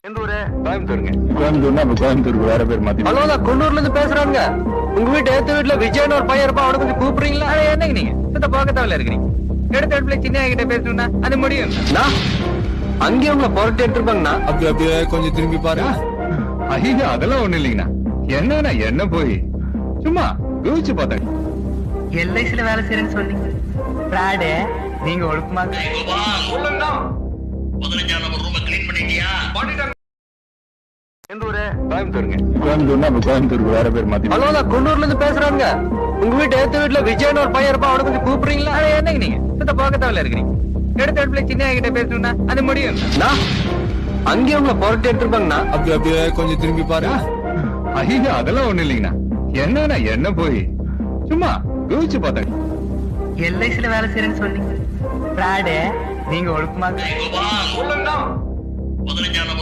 எந்த ஊரு? கோயம்புத்தூருங்க. கோயம்புத்தூர்னா அப்ப கோயம்புத்தூருக்கு வேற பேர் மாத்தி. ஹலோ, நான் குன்னூர்ல இருந்து பேசுறாங்க. உங்க வீட்டு ஏத்த வீட்டுல விஜயன் ஒரு பையன் இருப்பா, அவனை கொஞ்சம் கூப்பிடுறீங்களா? என்னங்க நீங்க சுத்த பக்கத்தாவில இருக்கிறீங்க. எடுத்த இடத்துல சின்ன கிட்ட பேசணும்னா அது முடியும். அங்கேயும் உங்களை புரட்டி எடுத்துருப்பாங்கண்ணா. அப்படி அப்படியே கொஞ்சம் திரும்பி பாரு. ஐயா அதெல்லாம் ஒண்ணு இல்லைங்கண்ணா. என்னண்ணா என்ன போய் சும்மா யோசிச்சு பார்த்தேன். எல்ஐசில வேலை செய்யறேன்னு சொன்னீங்க. பிராடு நீங்க ஒழுக்கமா எந்த ஊரு? கோயம்புத்தூருங்க. கோயம்புத்தூர்னா அப்ப கோயம்புத்தூருக்கு வேற பேர் மாத்தி. ஹலோ, நான் குன்னூர்ல இருந்து பேசுறாங்க. உங்க வீட்டு ஏத்த வீட்டுல விஜயன் ஒரு பையன் இருப்பா, அவனை கொஞ்சம் கூப்பிடுறீங்களா? என்னங்க நீங்க சுத்த பக்கத்தாவில இருக்கிறீங்க. எடுத்த இடத்துல சின்ன கிட்ட பேசணும்னா அது முடியும். அங்கேயும் உங்களை புரட்டி எடுத்துருப்பாங்கண்ணா. அப்படி அப்படியே கொஞ்சம் திரும்பி பாரு. ஐயா அதெல்லாம் ஒண்ணு இல்லைங்கண்ணா. என்னண்ணா என்ன போய் சும்மா யோசிச்சு பார்த்தேன். எல்ஐசில வேலை செய்யறேன்னு சொன்னீங்க. பிராடு நீங்க ஒழுக்கமா